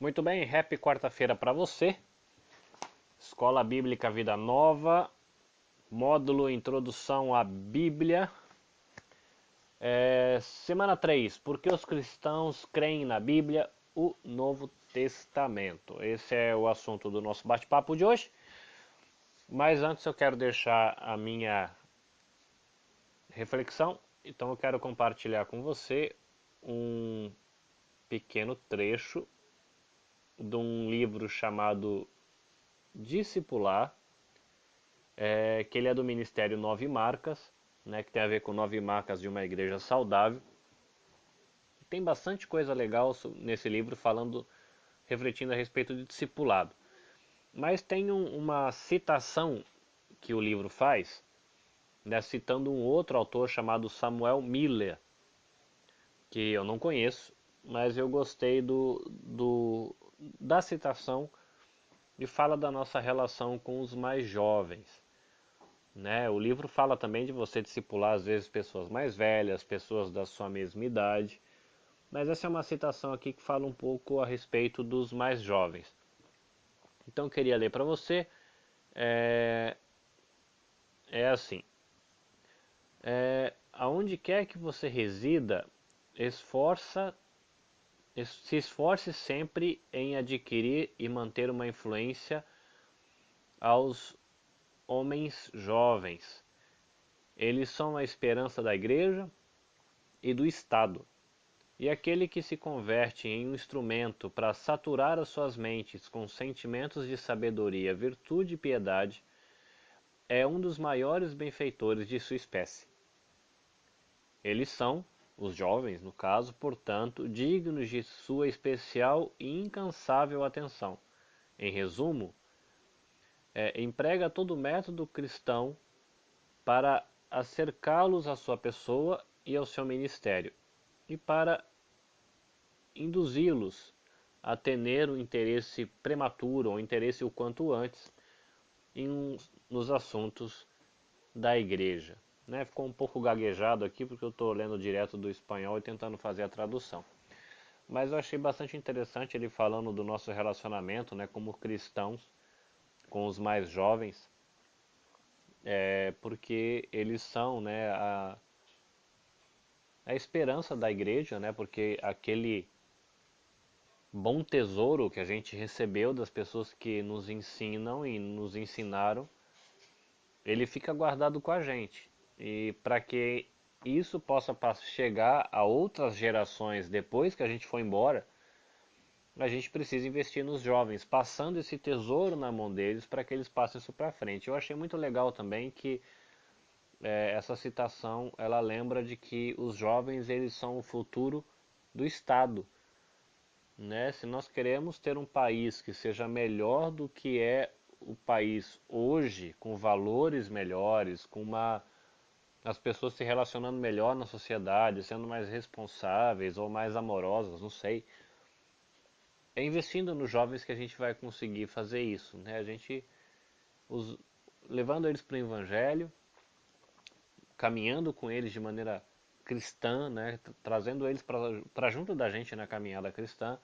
Muito bem, happy quarta-feira para você. Escola Bíblica Vida Nova, módulo Introdução à Bíblia. Semana 3, por que os cristãos creem na Bíblia, o Novo Testamento. Esse é o assunto do nosso bate-papo de hoje. Mas antes eu quero deixar a minha reflexão, então eu quero compartilhar com você um pequeno trecho de um livro chamado Discipular, que ele é do Ministério Nove Marcas, né, que tem a ver com 9 marcas de uma igreja saudável. Tem bastante coisa legal nesse livro falando, refletindo a respeito de discipulado. Mas tem uma citação que o livro faz, né, citando um outro autor chamado Samuel Miller, que eu não conheço, mas eu gostei da citação e fala da nossa relação com os mais jovens. Né? O livro fala também de você discipular às vezes pessoas mais velhas, pessoas da sua mesma idade, mas essa é uma citação aqui que fala um pouco a respeito dos mais jovens. Então eu queria ler para você, é, é assim, aonde quer que você resida, se esforce sempre em adquirir e manter uma influência aos homens jovens. Eles são a esperança da igreja e do Estado. E aquele que se converte em um instrumento para saturar as suas mentes com sentimentos de sabedoria, virtude e piedade, é um dos maiores benfeitores de sua espécie. Eles são, os jovens no caso, portanto, dignos de sua especial e incansável atenção. Em resumo, emprega todo método cristão para acercá-los à sua pessoa e ao seu ministério, e para induzi-los a ter um interesse prematuro ou interesse o quanto antes nos assuntos da igreja. Né? Ficou um pouco gaguejado aqui porque eu estou lendo direto do espanhol e tentando fazer a tradução. Mas eu achei bastante interessante ele falando do nosso relacionamento, né, como cristãos com os mais jovens, porque eles são, né, a esperança da igreja, né, porque aquele bom tesouro que a gente recebeu das pessoas que nos ensinam e nos ensinaram, ele fica guardado com a gente. E para que isso possa chegar a outras gerações depois que a gente for embora, a gente precisa investir nos jovens, passando esse tesouro na mão deles para que eles passem isso para frente. Eu achei muito legal também que essa citação ela lembra de que os jovens eles são o futuro do Estado. Né? Se nós queremos ter um país que seja melhor do que é o país hoje, com valores melhores, as pessoas se relacionando melhor na sociedade, sendo mais responsáveis ou mais amorosas, não sei. É investindo nos jovens que a gente vai conseguir fazer isso, né? A gente os, levando eles para o evangelho, caminhando com eles de maneira cristã, né? Trazendo eles para junto da gente na caminhada cristã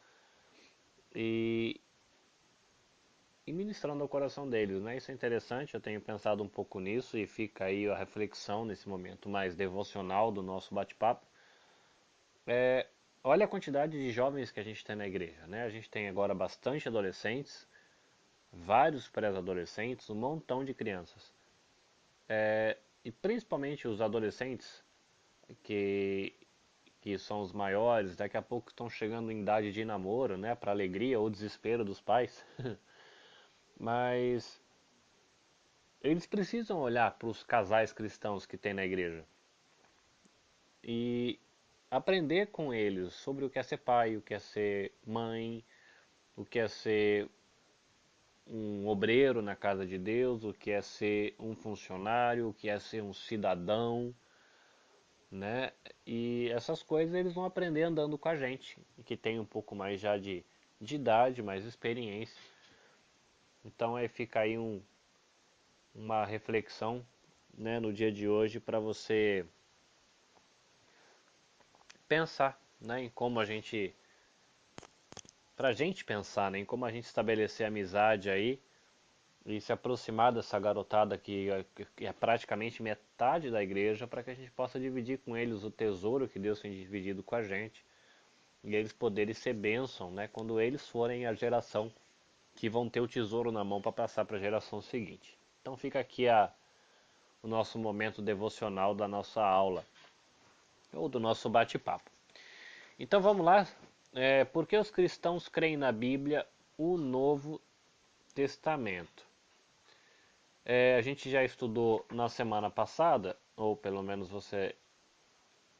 e ministrando ao coração deles, né? Isso é interessante, eu tenho pensado um pouco nisso e fica aí a reflexão nesse momento mais devocional do nosso bate-papo. Olha a quantidade de jovens que a gente tem na igreja, né? A gente tem agora bastante adolescentes, vários pré-adolescentes, um montão de crianças. E principalmente os adolescentes, que, que são os maiores, daqui a pouco estão chegando em idade de namoro, né? Para alegria ou desespero dos pais. Mas eles precisam olhar para os casais cristãos que tem na igreja e aprender com eles sobre o que é ser pai, o que é ser mãe, o que é ser um obreiro na casa de Deus, o que é ser um funcionário, o que é ser um cidadão, né? E essas coisas eles vão aprender andando com a gente, que tem um pouco mais já de idade, mais experiência. Então aí fica aí uma reflexão, né, no dia de hoje para você pensar, né, em como a gente pra gente pensar, né, em como a gente estabelecer amizade aí e se aproximar dessa garotada que é praticamente metade da igreja, para que a gente possa dividir com eles o tesouro que Deus tem dividido com a gente e eles poderem ser bênção, né, quando eles forem a geração que vão ter o tesouro na mão para passar para a geração seguinte. Então fica aqui o nosso momento devocional da nossa aula ou do nosso bate-papo. Então vamos lá. Por que os cristãos creem na Bíblia, o Novo Testamento? A gente já estudou na semana passada, ou pelo menos você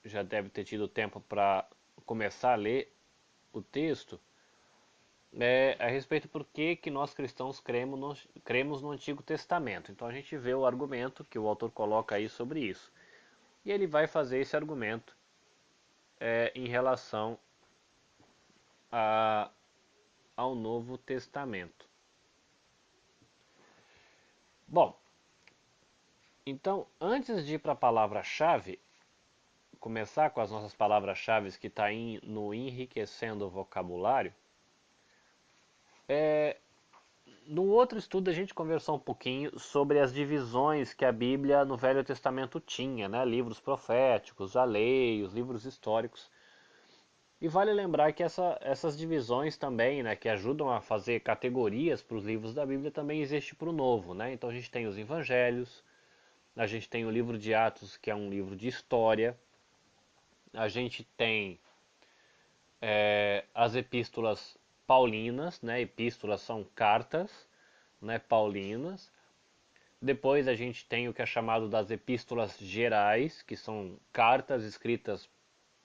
já deve ter tido tempo para começar a ler o texto, a respeito por que nós cristãos cremos no Antigo Testamento. Então a gente vê o argumento que o autor coloca aí sobre isso. E ele vai fazer esse argumento em relação a, ao Novo Testamento. Bom, então antes de ir para a palavra-chave, começar com as nossas palavras-chave que está no Enriquecendo o Vocabulário, no outro estudo a gente conversou um pouquinho sobre as divisões que a Bíblia no Velho Testamento tinha, né? Livros proféticos, a lei, os livros históricos. E vale lembrar que essas divisões também, né, que ajudam a fazer categorias para os livros da Bíblia, também existe para o Novo, né? Então a gente tem os Evangelhos, a gente tem o livro de Atos, que é um livro de história, a gente tem as epístolas paulinas, né? Epístolas são cartas, né, paulinas. Depois a gente tem o que é chamado das epístolas gerais, que são cartas escritas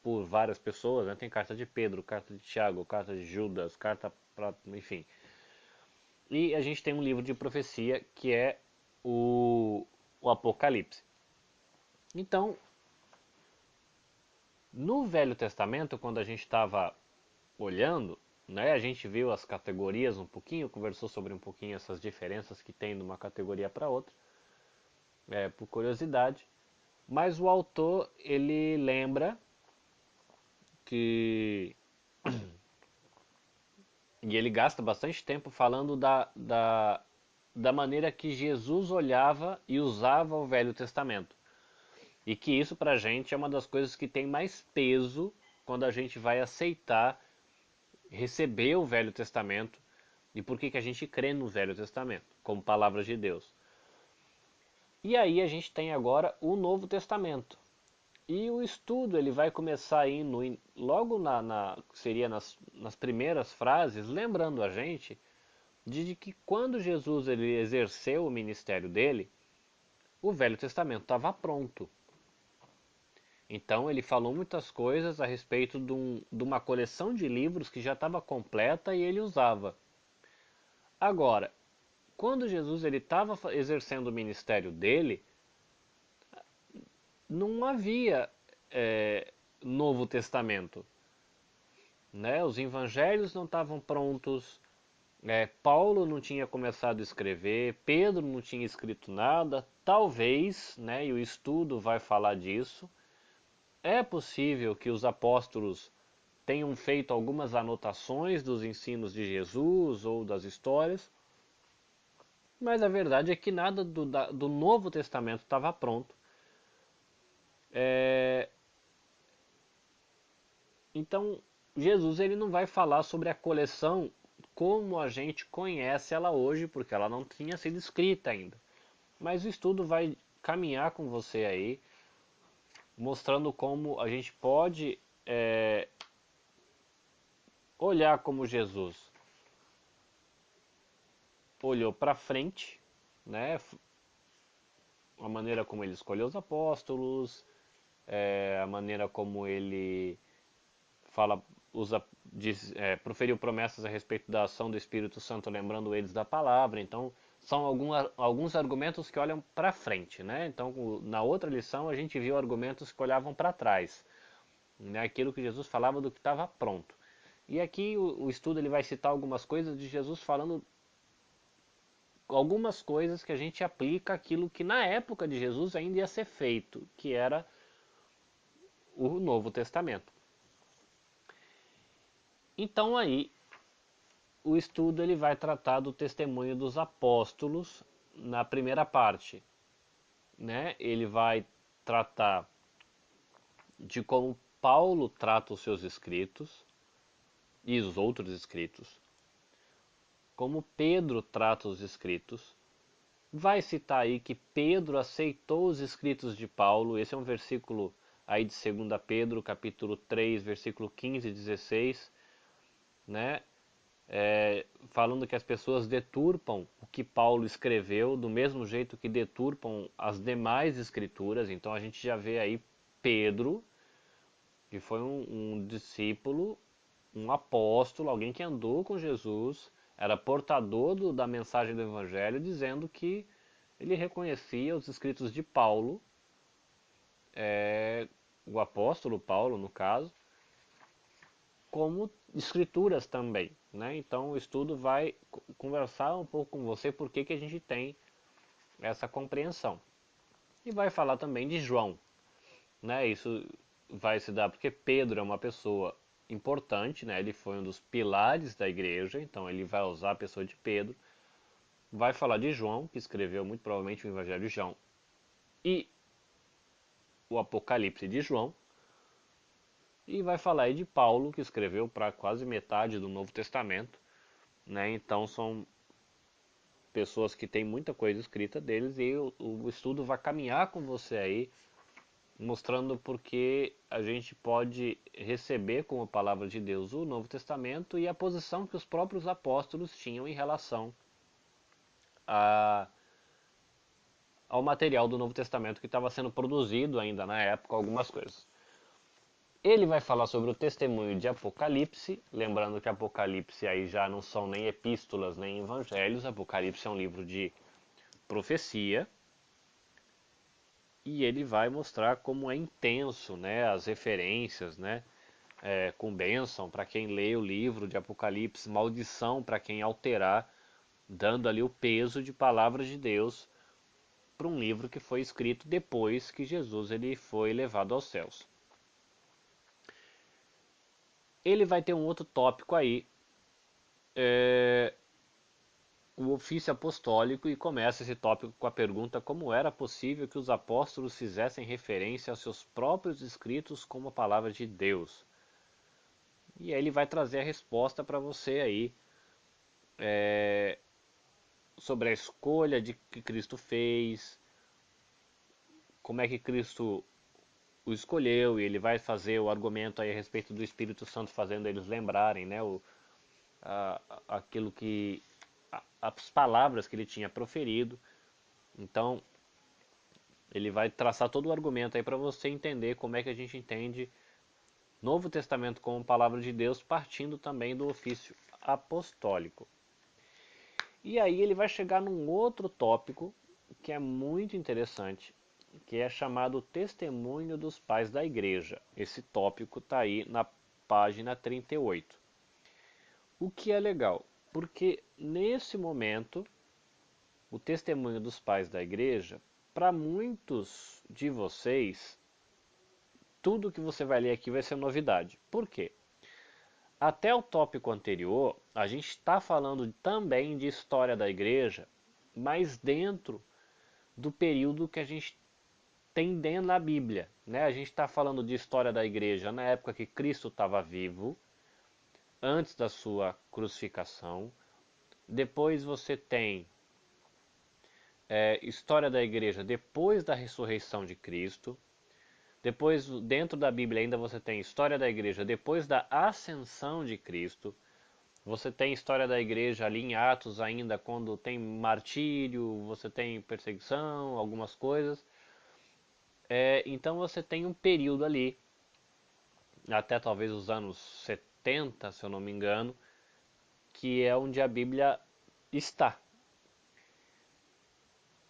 por várias pessoas, né? Tem carta de Pedro, carta de Tiago, carta de Judas, carta para, enfim. E a gente tem um livro de profecia que é o Apocalipse. Então, no Velho Testamento, quando a gente estava olhando, né, a gente viu as categorias um pouquinho, conversou sobre um pouquinho essas diferenças que tem de uma categoria para outra, por curiosidade. Mas o autor ele lembra que e ele gasta bastante tempo falando da maneira que Jesus olhava e usava o Velho Testamento. E que isso pra gente é uma das coisas que tem mais peso quando a gente vai aceitar receber o Velho Testamento e por que a gente crê no Velho Testamento como palavras de Deus. E aí a gente tem agora o Novo Testamento. E o estudo ele vai começar aí logo seria nas primeiras frases, lembrando a gente de que quando Jesus ele exerceu o ministério dele, o Velho Testamento estava pronto. Então ele falou muitas coisas a respeito de uma coleção de livros que já estava completa e ele usava. Agora, quando Jesus ele estava exercendo o ministério dele, não havia Novo Testamento, né? Os evangelhos não estavam prontos, Paulo não tinha começado a escrever, Pedro não tinha escrito nada, talvez, né, e o estudo vai falar disso, é possível que os apóstolos tenham feito algumas anotações dos ensinos de Jesus ou das histórias, mas a verdade é que nada do Novo Testamento estava pronto. É, Então, Jesus ele não vai falar sobre a coleção como a gente conhece ela hoje, porque ela não tinha sido escrita ainda. Mas o estudo vai caminhar com você aí, mostrando como a gente pode olhar como Jesus olhou para frente, né? A maneira como ele escolheu os apóstolos, a maneira como ele fala, usa, proferiu promessas a respeito da ação do Espírito Santo, lembrando eles da palavra. Então, são alguns argumentos que olham para frente, né? Então, na outra lição, a gente viu argumentos que olhavam para trás, né? Aquilo que Jesus falava do que estava pronto. E aqui o estudo ele vai citar algumas coisas de Jesus falando algumas coisas que a gente aplica aquilo que na época de Jesus ainda ia ser feito, que era o Novo Testamento. Então aí o estudo ele vai tratar do testemunho dos apóstolos na primeira parte, né? Ele vai tratar de como Paulo trata os seus escritos e os outros escritos, como Pedro trata os escritos. Vai citar aí que Pedro aceitou os escritos de Paulo. Esse é um versículo aí de 2 Pedro, capítulo 3, versículo 15 e 16, né? Falando que as pessoas deturpam o que Paulo escreveu do mesmo jeito que deturpam as demais escrituras. Então a gente já vê aí Pedro, que foi um discípulo, um apóstolo, alguém que andou com Jesus, era portador da mensagem do Evangelho, dizendo que ele reconhecia os escritos de Paulo, o apóstolo Paulo, no caso, como escrituras também, né? Então o estudo vai conversar um pouco com você por que a gente tem essa compreensão. E vai falar também de João, né? Isso vai se dar porque Pedro é uma pessoa importante, né? Ele foi um dos pilares da igreja, então ele vai usar a pessoa de Pedro. Vai falar de João, que escreveu muito provavelmente o Evangelho de João e o Apocalipse de João. E vai falar aí de Paulo, que escreveu para quase metade do Novo Testamento, né? Então são pessoas que têm muita coisa escrita deles e o estudo vai caminhar com você aí, mostrando porque a gente pode receber como palavra de Deus o Novo Testamento e a posição que os próprios apóstolos tinham em relação a, ao material do Novo Testamento que estava sendo produzido ainda na época, algumas coisas. Ele vai falar sobre o testemunho de Apocalipse, lembrando que Apocalipse aí já não são nem epístolas nem evangelhos, Apocalipse é um livro de profecia, e ele vai mostrar como é intenso, né, as referências, né, com bênção para quem lê o livro de Apocalipse, maldição para quem alterar, dando ali o peso de palavras de Deus para um livro que foi escrito depois que Jesus ele foi levado aos céus. Ele vai ter um outro tópico aí, o ofício apostólico, e começa esse tópico com a pergunta como era possível que os apóstolos fizessem referência aos seus próprios escritos como a palavra de Deus. E aí ele vai trazer a resposta para você aí sobre a escolha de que Cristo fez, como é que Cristo o escolheu, e ele vai fazer o argumento aí a respeito do Espírito Santo fazendo eles lembrarem, né, aquilo que as palavras que ele tinha proferido. Então ele vai traçar todo o argumento aí para você entender como é que a gente entende Novo Testamento como palavra de Deus, partindo também do ofício apostólico. E aí ele vai chegar num outro tópico que é muito interessante, que é chamado Testemunho dos Pais da Igreja. Esse tópico está aí na página 38. O que é legal, porque nesse momento o testemunho dos pais da igreja, para muitos de vocês, tudo que você vai ler aqui vai ser novidade. Por quê? Até o tópico anterior, a gente está falando também de história da igreja, mas dentro do período que a gente tem dentro da Bíblia, né? A gente está falando de história da igreja na época que Cristo estava vivo, antes da sua crucificação. Depois você tem história da igreja depois da ressurreição de Cristo. Depois, dentro da Bíblia ainda você tem história da igreja depois da ascensão de Cristo. Você tem história da igreja ali em Atos ainda, quando tem martírio, você tem perseguição, algumas coisas. Então você tem um período ali, até talvez os anos 70, se eu não me engano, que é onde a Bíblia está.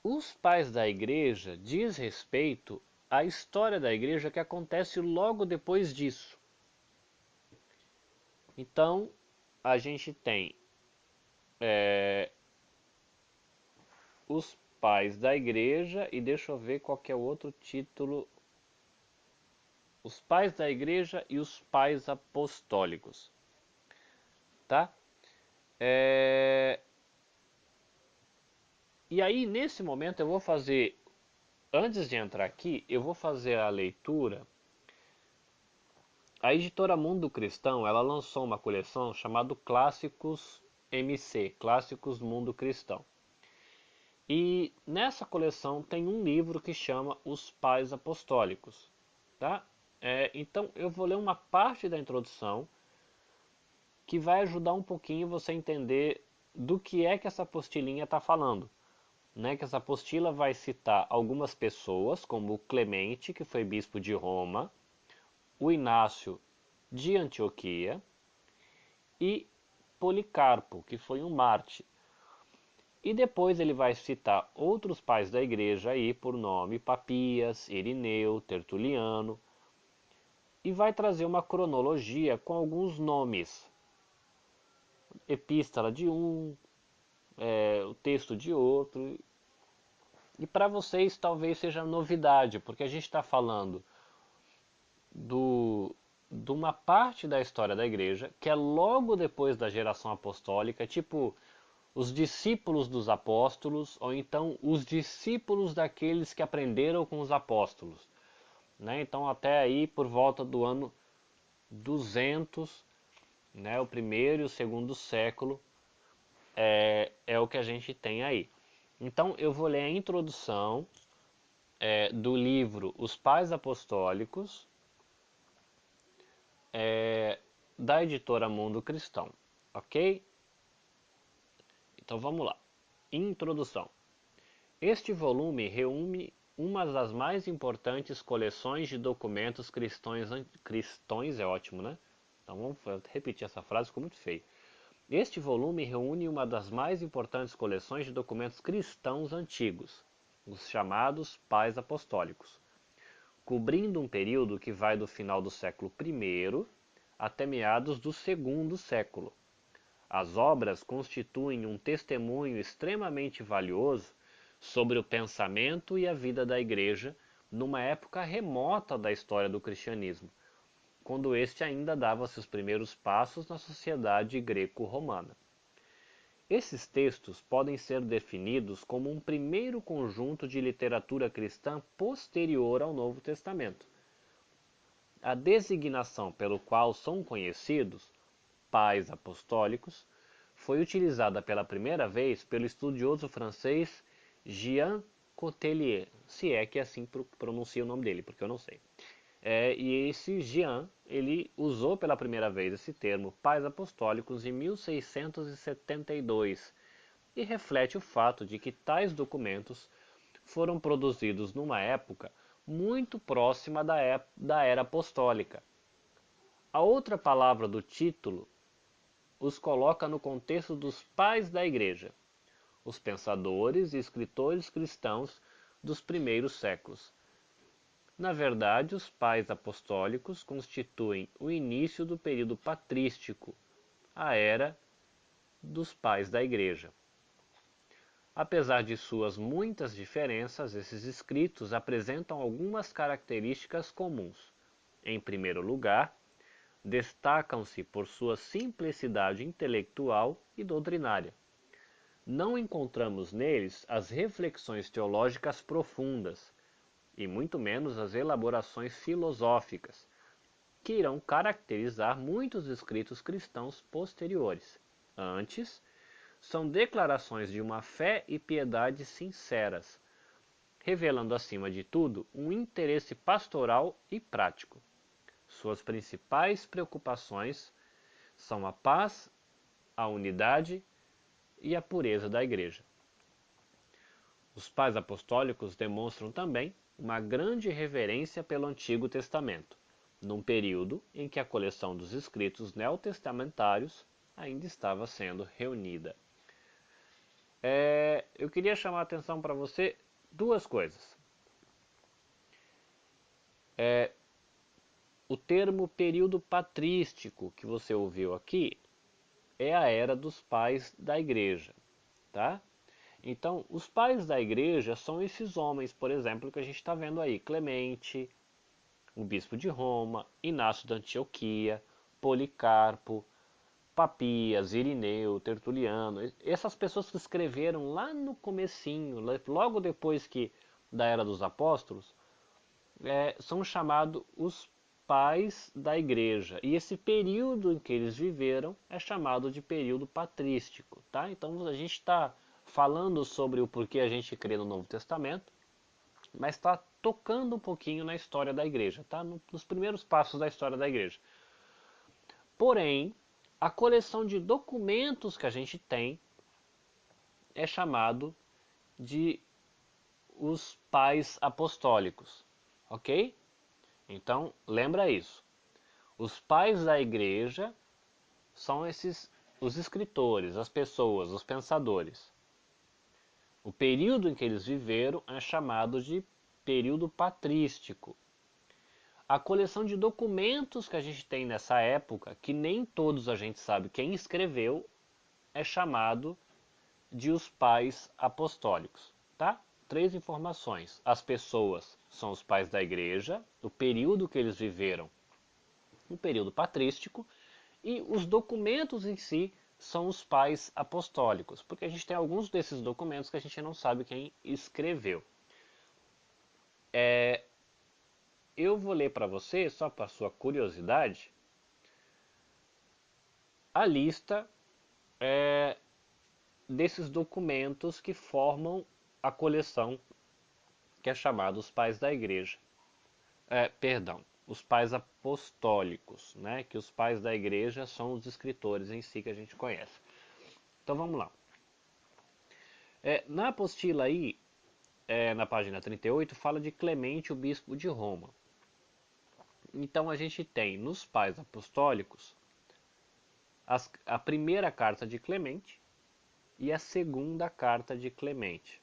Os pais da igreja diz respeito à história da igreja que acontece logo depois disso. Então, a gente tem os pais da igreja, e deixa eu ver qual que é o outro título. Os pais da igreja e os pais apostólicos, tá? É, E aí, nesse momento, eu vou fazer, antes de entrar aqui, eu vou fazer a leitura. A editora Mundo Cristão, ela lançou uma coleção chamada Clássicos MC, Clássicos Mundo Cristão. E nessa coleção tem um livro que chama Os Pais Apostólicos, tá? Então eu vou ler uma parte da introdução que vai ajudar um pouquinho você a entender do que é que essa apostilinha está falando. Né, que essa apostila vai citar algumas pessoas, como o Clemente, que foi bispo de Roma, o Inácio de Antioquia e Policarpo, que foi um mártir. E depois ele vai citar outros pais da igreja aí por nome, Papias, Irineu, Tertuliano, e vai trazer uma cronologia com alguns nomes. Epístola de um, o texto de outro. E para vocês talvez seja novidade, porque a gente está falando de uma parte da história da igreja que é logo depois da geração apostólica, tipo os discípulos dos apóstolos, ou então os discípulos daqueles que aprenderam com os apóstolos. Né? Então, até aí, por volta do ano 200, né, o primeiro e o segundo século, é o que a gente tem aí. Então, eu vou ler a introdução do livro Os Pais Apostólicos, da editora Mundo Cristão, ok? Então vamos lá. Introdução. Este volume reúne uma das mais importantes coleções de documentos cristãos é ótimo, né? Então vamos repetir essa frase, ficou muito feio. Este volume reúne uma das mais importantes coleções de documentos cristãos antigos, os chamados Pais Apostólicos, cobrindo um período que vai do final do século I até meados do segundo século. As obras constituem um testemunho extremamente valioso sobre o pensamento e a vida da Igreja numa época remota da história do cristianismo, quando este ainda dava seus primeiros passos na sociedade greco-romana. Esses textos podem ser definidos como um primeiro conjunto de literatura cristã posterior ao Novo Testamento. A designação pelo qual são conhecidos, pais apostólicos, foi utilizada pela primeira vez pelo estudioso francês Jean Cotelier, se é que assim pronuncia o nome dele, porque eu não sei. E esse Jean, ele usou pela primeira vez esse termo pais apostólicos em 1672 e reflete o fato de que tais documentos foram produzidos numa época muito próxima da era apostólica. A outra palavra do título os coloca no contexto dos pais da Igreja, os pensadores e escritores cristãos dos primeiros séculos. Na verdade, os pais apostólicos constituem o início do período patrístico, a era dos pais da Igreja. Apesar de suas muitas diferenças, esses escritos apresentam algumas características comuns. Em primeiro lugar, destacam-se por sua simplicidade intelectual e doutrinária. Não encontramos neles as reflexões teológicas profundas, e muito menos as elaborações filosóficas, que irão caracterizar muitos escritos cristãos posteriores. Antes, são declarações de uma fé e piedade sinceras, revelando acima de tudo um interesse pastoral e prático. Suas principais preocupações são a paz, a unidade e a pureza da Igreja. Os pais apostólicos demonstram também uma grande reverência pelo Antigo Testamento, num período em que a coleção dos escritos neotestamentários ainda estava sendo reunida. Eu queria chamar a atenção para você duas coisas. O termo período patrístico que você ouviu aqui é a era dos pais da igreja, tá? Então, os pais da igreja são esses homens, por exemplo, que a gente está vendo aí: Clemente, o bispo de Roma, Inácio da Antioquia, Policarpo, Papias, Irineu, Tertuliano, essas pessoas que escreveram lá no comecinho, logo depois que da Era dos Apóstolos, são chamados os pais da igreja. E esse período em que eles viveram é chamado de período patrístico, tá? Então a gente está falando sobre o porquê a gente crê no Novo Testamento, mas está tocando um pouquinho na história da igreja, tá? Nos primeiros passos da história da igreja. Porém, a coleção de documentos que a gente tem é chamado de os pais apostólicos, ok? Então, lembra isso. Os pais da igreja são os escritores, as pessoas, os pensadores. O período em que eles viveram é chamado de período patrístico. A coleção de documentos que a gente tem nessa época, que nem todos a gente sabe quem escreveu, é chamado de os pais apostólicos, tá? 3 informações. As pessoas são os pais da igreja, o período que eles viveram, o período patrístico, e os documentos em si são os pais apostólicos, porque a gente tem alguns desses documentos que a gente não sabe quem escreveu. Eu vou ler para você, só para sua curiosidade, a lista desses documentos que formam a coleção que é chamada Os Pais da Igreja. Perdão, os pais apostólicos, né? Que os pais da igreja são os escritores em si que a gente conhece. Então vamos lá. Na apostila aí, na página 38, fala de Clemente, o bispo de Roma. Então a gente tem nos pais apostólicos a primeira carta de Clemente e a segunda carta de Clemente.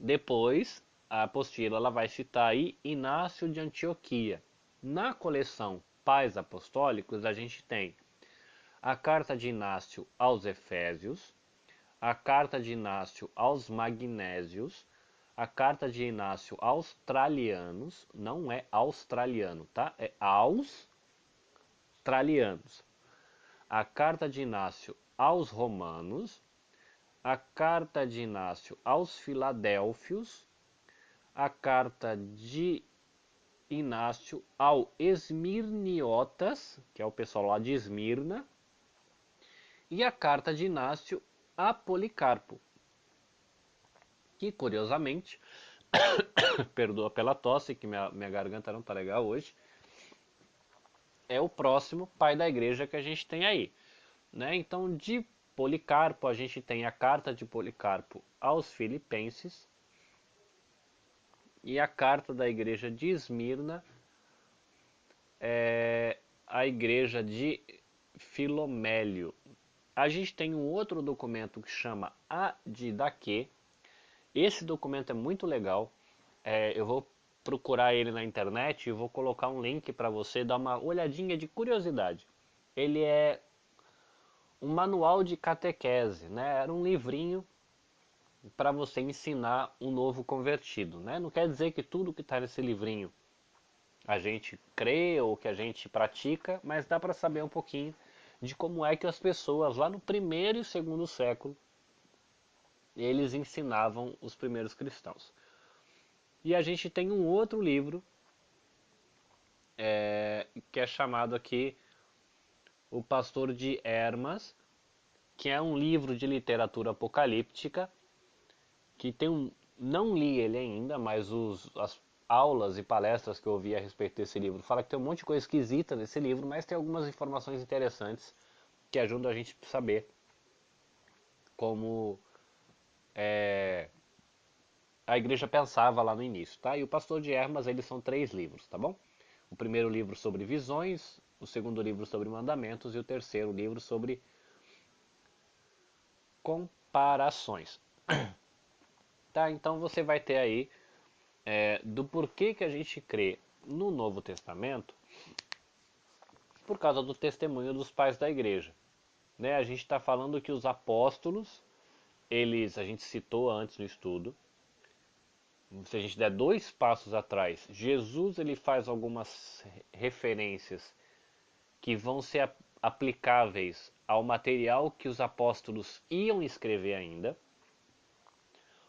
Depois, a apostila ela vai citar aí Inácio de Antioquia. Na coleção Pais Apostólicos, a gente tem a carta de Inácio aos Efésios, a carta de Inácio aos Magnésios, a carta de Inácio aos Tralianos, não é australiano, tá? É aos Tralianos. A carta de Inácio aos Romanos, a carta de Inácio aos Filadélfios, a carta de Inácio ao Esmirniotas, que é o pessoal lá de Esmirna, e a carta de Inácio a Policarpo, que curiosamente, perdoa pela tosse, que minha garganta não tá legal hoje, é o próximo pai da igreja que a gente tem aí, né? Então, de Policarpo, a gente tem a carta de Policarpo aos Filipenses e a carta da igreja de Esmirna, a igreja de Filomélio. A gente tem um outro documento que chama A Didaquê. Esse documento é muito legal. Eu vou procurar ele na internet e vou colocar um link para você dar uma olhadinha de curiosidade. Ele é um manual de catequese, né? Era um livrinho para você ensinar um novo convertido, né? Não quer dizer que tudo que está nesse livrinho a gente crê ou que a gente pratica, mas dá para saber um pouquinho de como é que as pessoas lá no primeiro e segundo século eles ensinavam os primeiros cristãos. E a gente tem um outro livro que é chamado aqui O Pastor de Hermas, que é um livro de literatura apocalíptica, que tem um... Não li ele ainda, mas as aulas e palestras que eu ouvi a respeito desse livro fala que tem um monte de coisa esquisita nesse livro, mas tem algumas informações interessantes que ajudam a gente a saber como a igreja pensava lá no início, tá? E o Pastor de Hermas, eles são 3 livros, tá bom? O primeiro livro sobre visões, o segundo livro sobre mandamentos e o terceiro livro sobre comparações. Tá? Então você vai ter aí do porquê que a gente crê no Novo Testamento por causa do testemunho dos pais da igreja. Né? A gente está falando que os apóstolos, a gente citou antes no estudo, se a gente der 2 passos atrás, Jesus ele faz algumas referências que vão ser aplicáveis ao material que os apóstolos iam escrever ainda.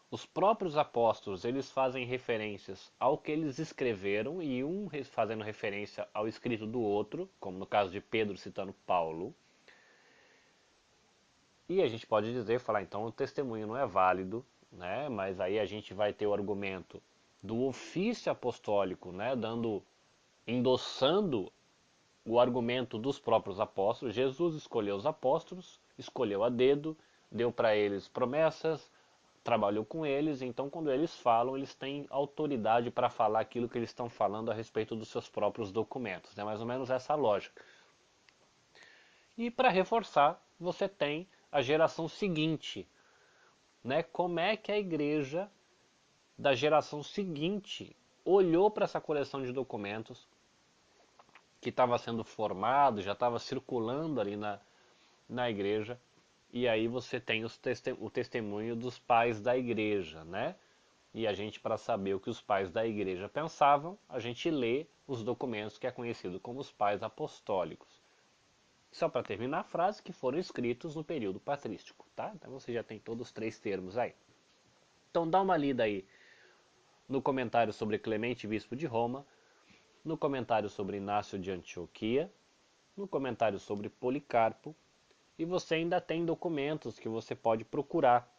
Os próprios apóstolos, eles fazem referências ao que eles escreveram e um fazendo referência ao escrito do outro, como no caso de Pedro citando Paulo. E a gente pode dizer, falar, então o testemunho não é válido, né? Mas aí a gente vai ter o argumento do ofício apostólico, né? Endossando o argumento dos próprios apóstolos. Jesus escolheu os apóstolos, escolheu a dedo, deu para eles promessas, trabalhou com eles, então quando eles falam, eles têm autoridade para falar aquilo que eles estão falando a respeito dos seus próprios documentos. É mais ou menos essa a lógica. E para reforçar, você tem a geração seguinte, né? Como é que a igreja da geração seguinte olhou para essa coleção de documentos que estava sendo formado, já estava circulando ali na igreja, e aí você tem o testemunho dos pais da igreja, né? E a gente, para saber o que os pais da igreja pensavam, a gente lê os documentos que é conhecido como os pais apostólicos. Só para terminar a frase, que foram escritos no período patrístico, tá? Então você já tem todos os três termos aí. Então dá uma lida aí no comentário sobre Clemente, bispo de Roma, no comentário sobre Inácio de Antioquia, no comentário sobre Policarpo, e você ainda tem documentos que você pode procurar,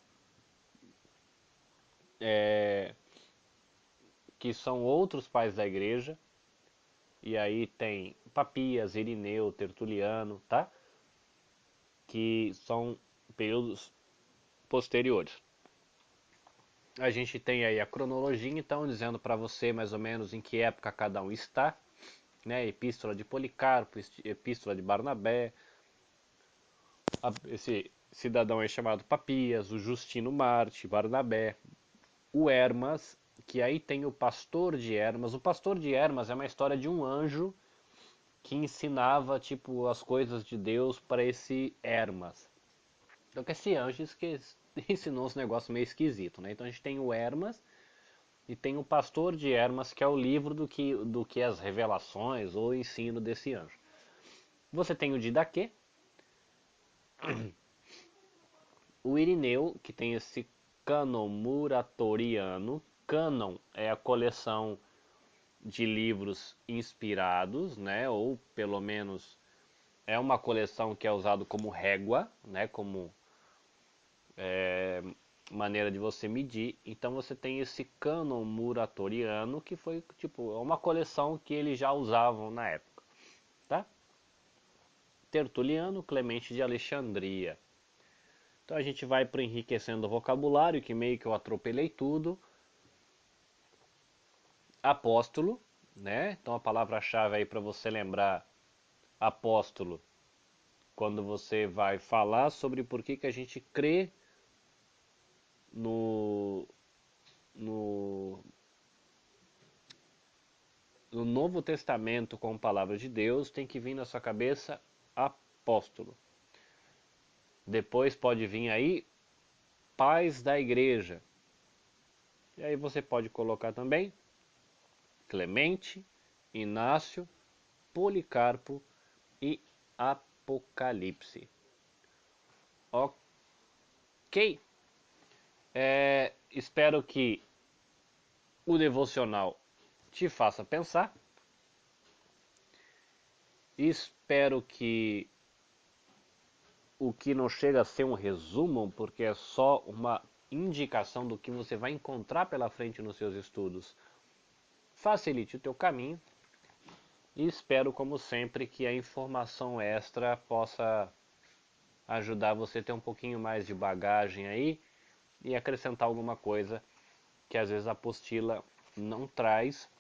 que são outros pais da igreja, e aí tem Papias, Irineu, Tertuliano, tá? Que são períodos posteriores. A gente tem aí a cronologia, então, dizendo para você mais ou menos em que época cada um está, né? Epístola de Policarpo, Epístola de Barnabé, esse cidadão aí chamado Papias, o Justino Marte, Barnabé, o Hermas, que aí tem o pastor de Hermas. O pastor de Hermas é uma história de um anjo que ensinava tipo as coisas de Deus para esse Hermas. Então que esse anjo que ensinou uns negócios meio esquisito, né? Então a gente tem o Hermas e tem o pastor de Hermas, que é o livro do que as revelações ou o ensino desse anjo. Você tem o Didaquê, o Irineu, que tem esse cânon muratoriano. Cânon é a coleção de livros inspirados, né? Ou pelo menos é uma coleção que é usado como régua, né? Como maneira de você medir. Então você tem esse cânon muratoriano que foi tipo uma coleção que eles já usavam na época, tá? Tertuliano, Clemente de Alexandria. Então a gente vai para enriquecendo o vocabulário, que meio que eu atropelei tudo. Apóstolo, né? Então a palavra-chave aí para você lembrar apóstolo, quando você vai falar sobre por que a gente crê no, no, no Novo Testamento com a palavra de Deus, tem que vir na sua cabeça apóstolo. Depois pode vir aí pais da igreja. E aí você pode colocar também Clemente, Inácio, Policarpo e Apocalipse. Ok? Espero que o devocional te faça pensar. Espero que o que não chega a ser um resumo, porque é só uma indicação do que você vai encontrar pela frente nos seus estudos, facilite o teu caminho. E espero, como sempre, que a informação extra possa ajudar você a ter um pouquinho mais de bagagem aí e acrescentar alguma coisa que às vezes a apostila não traz.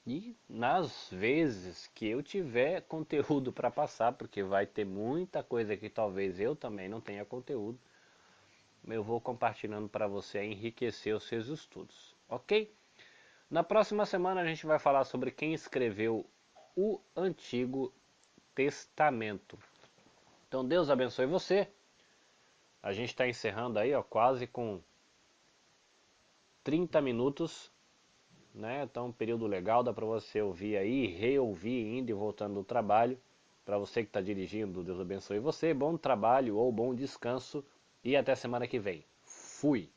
E nas vezes que eu tiver conteúdo para passar, porque vai ter muita coisa que talvez eu também não tenha conteúdo, eu vou compartilhando para você enriquecer os seus estudos, ok? Na próxima semana a gente vai falar sobre quem escreveu o Antigo Testamento. Então Deus abençoe você. A gente está encerrando aí, ó, quase com 30 minutos, né? Então um período legal, dá para você ouvir aí, reouvir indo e voltando do trabalho. Para você que está dirigindo, Deus abençoe você. Bom trabalho ou bom descanso. E até semana que vem. Fui!